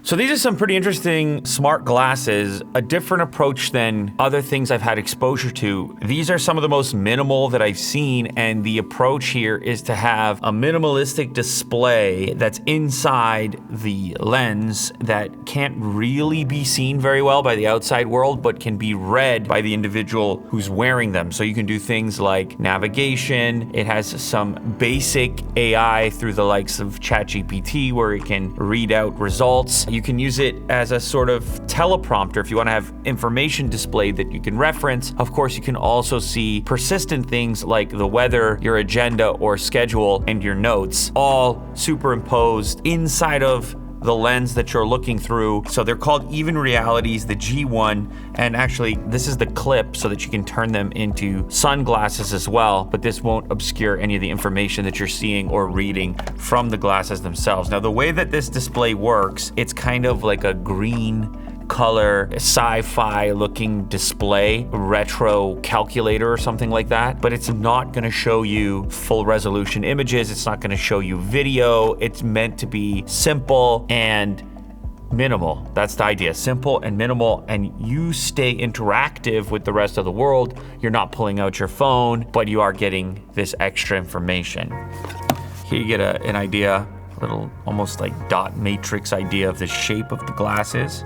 So these are some pretty interesting smart glasses, a different approach than other things I've had exposure to. These are some of the most minimal that I've seen, and the approach here is to have a minimalistic display that's inside the lens that can't really be seen very well by the outside world, but can be read by the individual who's wearing them. So you can do things like navigation. It has some basic AI through the likes of ChatGPT where it can read out results. You can use it as a sort of teleprompter if you want to have information displayed that you can reference. Of course, you can also see persistent things like the weather, your agenda or schedule, and your notes, all superimposed inside of the lens that you're looking through. So they're called even realities, the G1, and actually this is the clip so that you can turn them into sunglasses as well, but this won't obscure any of the information that you're seeing or reading from the glasses themselves. Now the way that this display works, it's kind of like a green color, sci-fi looking display, retro calculator or something like that, but it's not gonna show you full resolution images. It's not gonna show you video. It's meant to be simple and minimal. That's the idea, simple and minimal, and you stay interactive with the rest of the world. You're not pulling out your phone, but you are getting this extra information. Here you get an idea, a little almost like dot matrix idea of the shape of the glasses.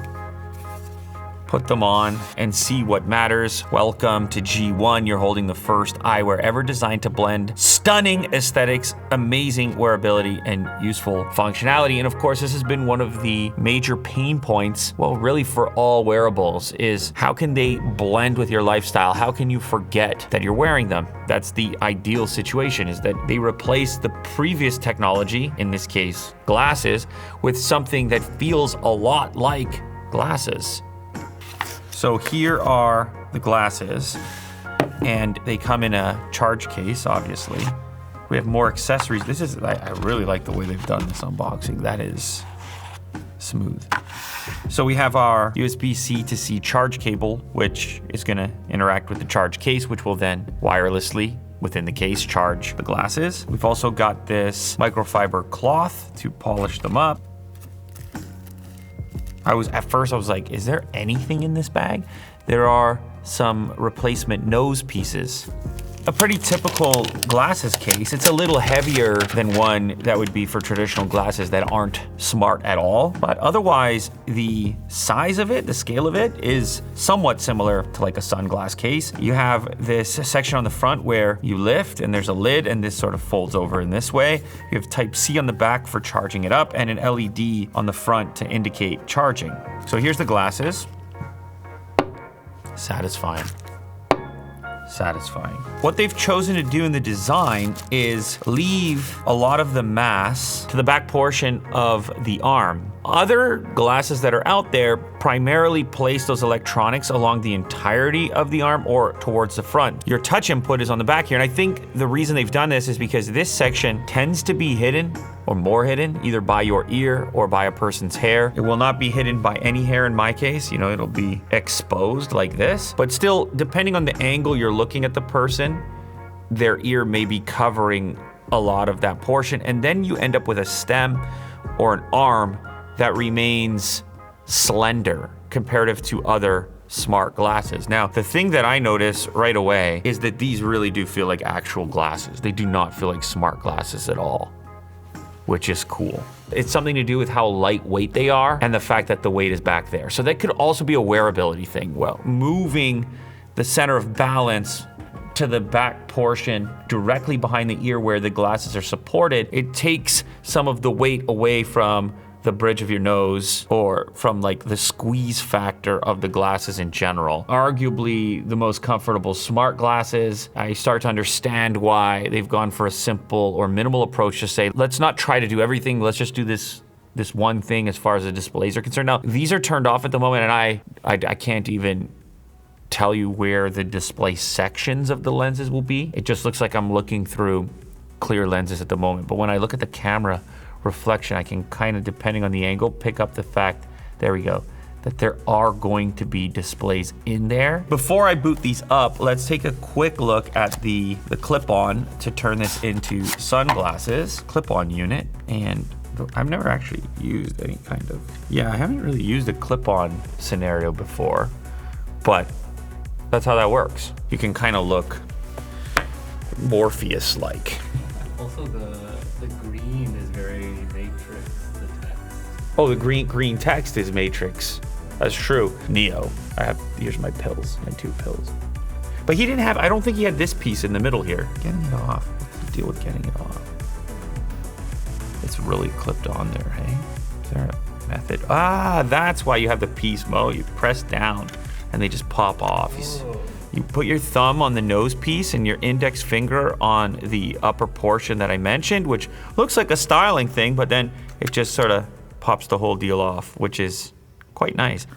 Put them on and see what matters. Welcome to G1. You're holding the first eyewear ever designed to blend stunning aesthetics, amazing wearability, and useful functionality. And of course, this has been one of the major pain points, well, really for all wearables, is how can they blend with your lifestyle? How can you forget that you're wearing them? That's the ideal situation, is that they replace the previous technology, in this case, glasses, with something that feels a lot like glasses. So here are the glasses, and they come in a charge case, obviously. We have more accessories. I really like the way they've done this unboxing. That is smooth. So we have our USB-C to C charge cable, which is gonna interact with the charge case, which will then wirelessly within the case charge the glasses. We've also got this microfiber cloth to polish them up. At first I was like, is there anything in this bag? There are some replacement nose pieces. A pretty typical glasses case. It's a little heavier than one that would be for traditional glasses that aren't smart at all. But otherwise, the size of it, the scale of it, is somewhat similar to like a sunglass case. You have this section on the front where you lift and there's a lid, and this sort of folds over in this way. You have Type-C on the back for charging it up, and an LED on the front to indicate charging. So here's the glasses. Satisfying. What they've chosen to do in the design is leave a lot of the mass to the back portion of the arm. Other glasses that are out there primarily place those electronics along the entirety of the arm or towards the front. Your touch input is on the back here, and I think the reason they've done this is because this section tends to be hidden or more hidden either by your ear or by a person's hair. It will not be hidden by any hair in my case. You know, it'll be exposed like this, but still, depending on the angle you're looking at the person, their ear may be covering a lot of that portion, and then you end up with a stem or an arm that remains slender comparative to other smart glasses. Now, the thing that I notice right away is that these really do feel like actual glasses. They do not feel like smart glasses at all, which is cool. It's something to do with how lightweight they are and the fact that the weight is back there. So that could also be a wearability thing. Well, moving the center of balance to the back portion directly behind the ear where the glasses are supported, it takes some of the weight away from the bridge of your nose or from like the squeeze factor of the glasses in general. Arguably the most comfortable smart glasses. I start to understand why they've gone for a simple or minimal approach to say, let's not try to do everything, let's just do this one thing as far as the displays are concerned. Now, these are turned off at the moment, and I can't even tell you where the display sections of the lenses will be. It just looks like I'm looking through clear lenses at the moment. But when I look at the camera reflection, I can kind of, depending on the angle, pick up the fact, there we go, that there are going to be displays in there. Before I boot these up, let's take a quick look at the clip-on to turn this into sunglasses. Clip-on unit, and I've never actually used any kind of, yeah, I haven't really used a clip-on scenario before, but that's how that works. You can kind of look Morpheus-like. Also, the green is very Matrix, the text. Oh, the green text is Matrix. That's true. Neo. Here's my pills, my 2 pills. But he didn't have, I don't think he had this piece in the middle here. Getting it off. What's the deal with getting it off? It's really clipped on there, hey? Is there a method? Ah, that's why you have the piece, Mo. You press down and they just pop off. You put your thumb on the nose piece and your index finger on the upper portion that I mentioned, which looks like a styling thing, but then it just sort of pops the whole deal off, which is quite nice.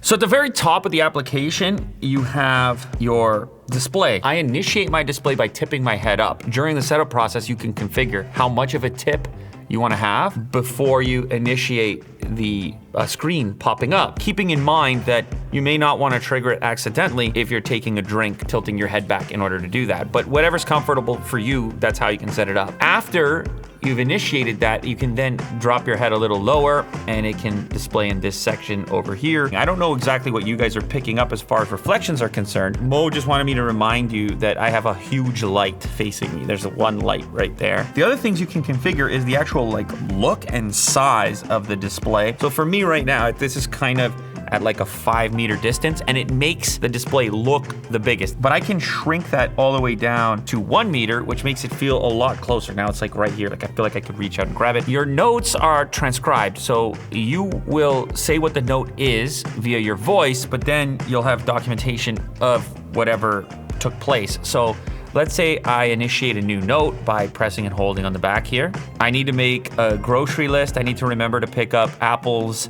So at the very top of the application, you have your display. I initiate my display by tipping my head up. During the setup process, you can configure how much of a tip you want to have before you initiate the screen popping up, keeping in mind that you may not want to trigger it accidentally if you're taking a drink, tilting your head back in order to do that. But whatever's comfortable for you, that's how you can set it up. After you've initiated that, you can then drop your head a little lower and it can display in this section over here. I don't know exactly what you guys are picking up as far as reflections are concerned. Mo just wanted me to remind you that I have a huge light facing me. There's one light right there. The other things you can configure is the actual like look and size of the display. So for me right now, this is kind of at like a 5-meter distance and it makes the display look the biggest. But I can shrink that all the way down to 1 meter, which makes it feel a lot closer. Now it's like right here, like I feel like I could reach out and grab it. Your notes are transcribed, so you will say what the note is via your voice, but then you'll have documentation of whatever took place. So let's say I initiate a new note by pressing and holding on the back here. I need to make a grocery list. I need to remember to pick up apples,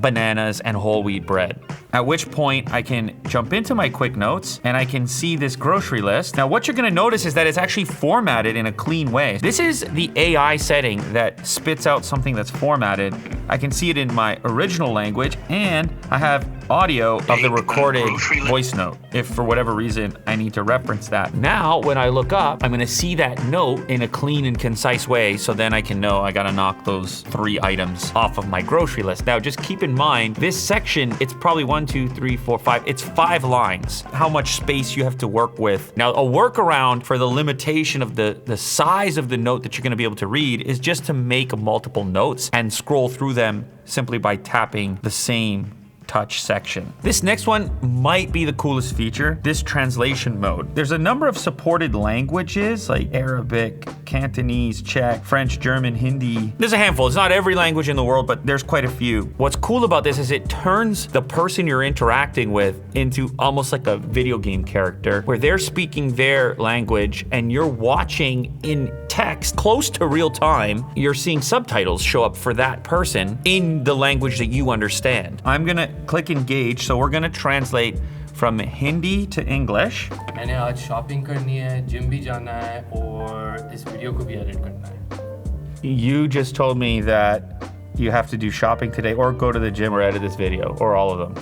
bananas, and whole wheat bread. At which point I can jump into my quick notes and I can see this grocery list. Now what you're gonna notice is that it's actually formatted in a clean way. This is the AI setting that spits out something that's formatted. I can see it in my original language and I have audio of the recorded voice note if for whatever reason I need to reference that. Now when I look up, I'm gonna see that note in a clean and concise way, so then I can know I gotta knock those 3 items off of my grocery list. Now just keep in mind, this section, it's probably 1, 2, 3, 4, 5, it's 5 lines. How much space you have to work with. Now a workaround for the limitation of the size of the note that you're gonna be able to read is just to make multiple notes and scroll through them simply by tapping the same touch section. This next one might be the coolest feature, this translation mode. There's a number of supported languages like Arabic, Cantonese, Czech, French, German, Hindi. There's a handful. It's not every language in the world, but there's quite a few. What's cool about this is it turns the person you're interacting with into almost like a video game character where they're speaking their language and you're watching in text close to real time. You're seeing subtitles show up for that person in the language that you understand. I'm gonna click engage, so we're gonna translate from Hindi to English. मैंने आज shopping करनी है, gym भी जाना है और इस video को भी एडिट करना है. You just told me that you have to do shopping today or go to the gym or edit this video, or all of them.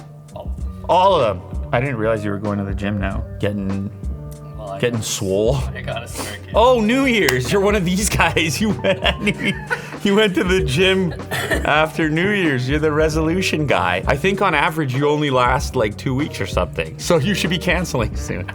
All of them. I didn't realize you were going to the gym now. Getting swole. I got a circuit. Oh, New Year's. You're one of these guys. You went to the gym after New Year's. You're the resolution guy. I think on average you only last like 2 weeks or something. So you should be canceling soon.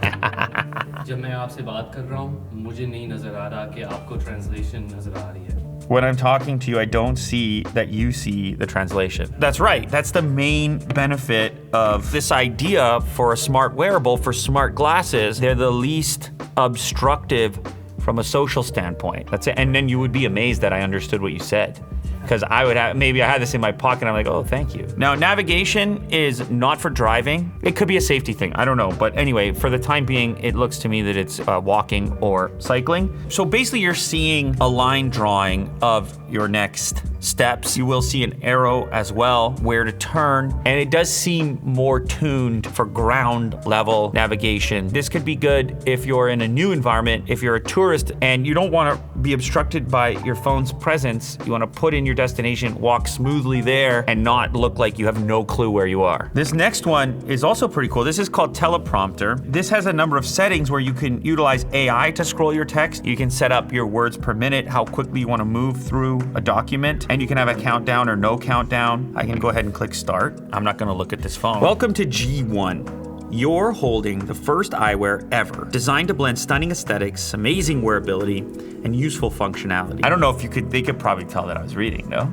जब मैं आपसे बात कर रहा हूँ, मुझे नहीं नजर आ रहा कि आपको translation नजर आ रही है. When I'm talking to you, I don't see that you see the translation. That's right. That's the main benefit of this idea for a smart wearable, for smart glasses. They're the least obstructive from a social standpoint. That's it. And then you would be amazed that I understood what you said. Because I would have, maybe I had this in my pocket and I'm like, oh, thank you. Now, navigation is not for driving. It could be a safety thing, I don't know. But anyway, for the time being, it looks to me that it's walking or cycling. So basically you're seeing a line drawing of your next steps. You will see an arrow as well, where to turn, and it does seem more tuned for ground level navigation. This could be good if you're in a new environment, if you're a tourist and you don't want to be obstructed by your phone's presence. You want to put in your destination, walk smoothly there, and not look like you have no clue where you are. This next one is also pretty cool. This is called Teleprompter. This has a number of settings where you can utilize AI to scroll your text. You can set up your words per minute, how quickly you want to move through a document, and you can have a countdown or no countdown. I can go ahead and click start. I'm not going to look at this phone. Welcome to G1. You're holding the first eyewear ever, designed to blend stunning aesthetics, amazing wearability, and useful functionality. I don't know if they could probably tell that I was reading, no?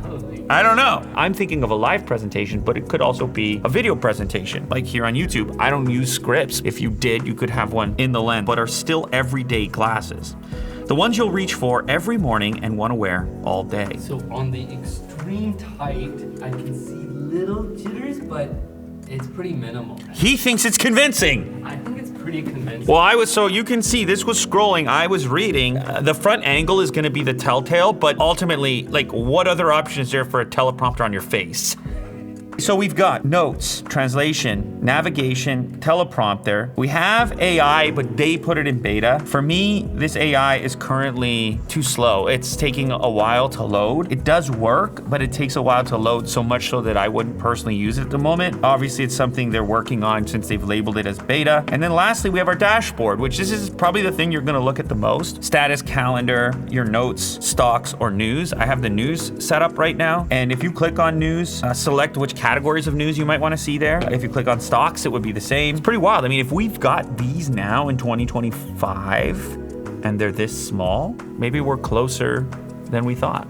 Probably. I don't know. I'm thinking of a live presentation, but it could also be a video presentation, like here on YouTube. I don't use scripts. If you did, you could have one in the lens, but are still everyday glasses. The ones you'll reach for every morning and want to wear all day. So on the extreme tight, I can see little jitters, but it's pretty minimal. He thinks it's convincing. I think it's pretty convincing. Well, so you can see this was scrolling, I was reading. The front angle is gonna be the telltale, but ultimately, like, what other option is there for a teleprompter on your face? So we've got notes, translation, navigation, teleprompter. We have AI, but they put it in beta. For me, this AI is currently too slow. It's taking a while to load. It does work, but it takes a while to load, so much so that I wouldn't personally use it at the moment. Obviously, it's something they're working on since they've labeled it as beta. And then lastly, we have our dashboard, which this is probably the thing you're gonna look at the most. Status, calendar, your notes, stocks, or news. I have the news set up right now. And if you click on news, select which categories of news you might want to see there. If you click on stocks, it would be the same. It's pretty wild. I mean, if we've got these now in 2025 and they're this small, maybe we're closer than we thought.